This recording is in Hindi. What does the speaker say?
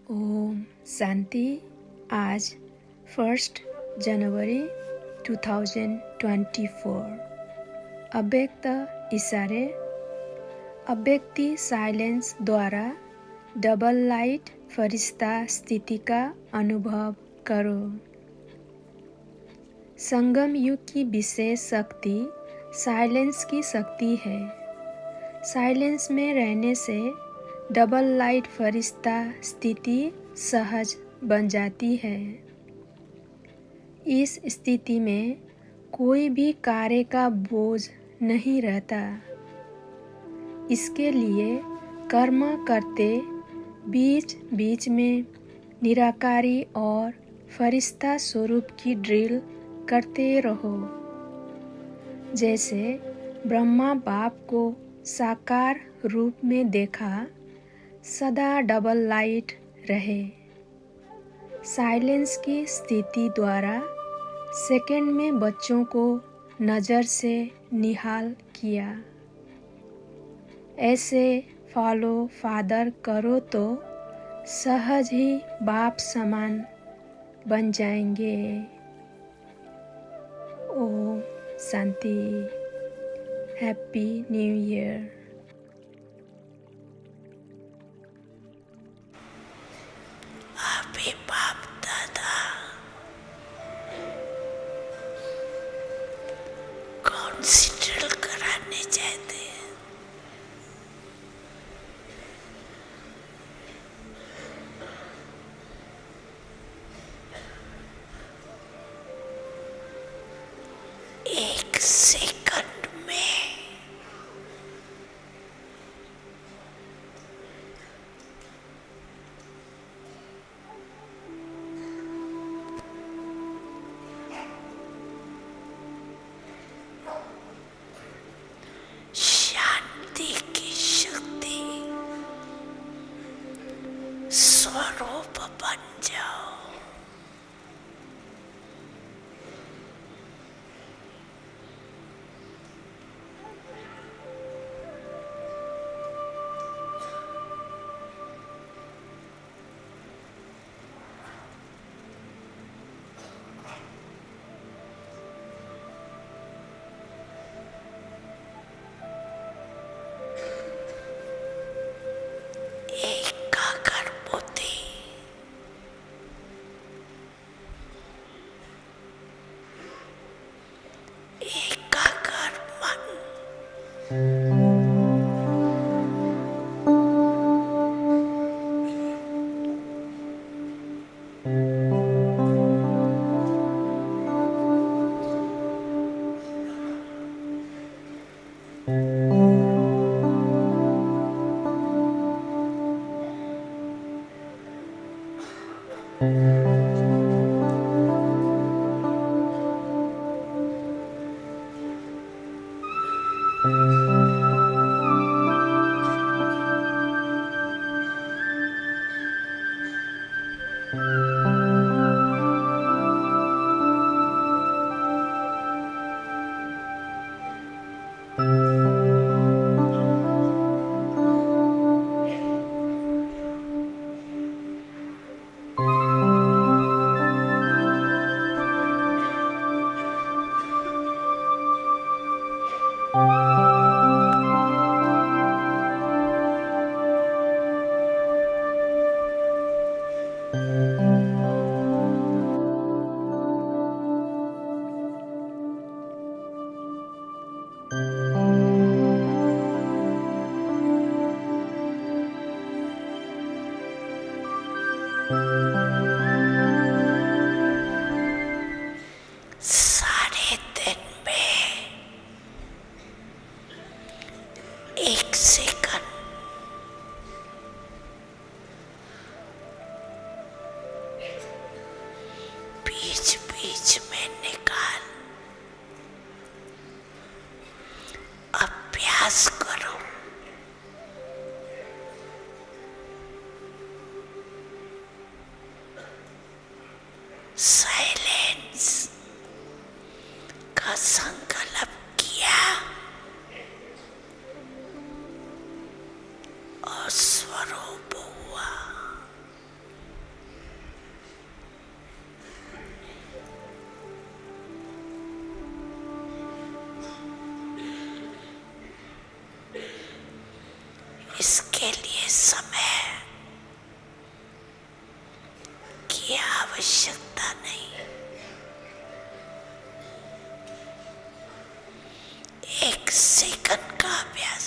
ओम शांति। आज 1 जनवरी 2024। अव्यक्त इशारे। अव्यक्ति साइलेंस द्वारा डबल लाइट फरिश्ता स्थिति का अनुभव करो। संगम युग की विशेष शक्ति साइलेंस की शक्ति है। साइलेंस में रहने से डबल लाइट फरिश्ता स्थिति सहज बन जाती है। इस स्थिति में कोई भी कार्य का बोझ नहीं रहता। इसके लिए कर्म करते बीच बीच में निराकारी और फरिश्ता स्वरूप की ड्रिल करते रहो। जैसे ब्रह्मा बाप को साकार रूप में देखा, सदा डबल लाइट रहे। साइलेंस की स्थिति द्वारा सेकंड में बच्चों को नज़र से निहाल किया। ऐसे फॉलो फादर करो तो सहज ही बाप समान बन जाएंगे। ओम शांति। Happy new year. अभी बाप दादा कौन सी ड्रिल कराने चाहते हैं? एक सेकंड में शांति की शक्ति स्वरूप बन जाओ। एकाग्र बुद्धि, एकाग्र मन, सारे दिन में एक सेकंड बीच बीच में निकाल अभ्यास करो। साइलेंस का संकल्प किया और स्वरूप हुआ। की आवश्यकता नहीं। एक सेकंड का अभ्यास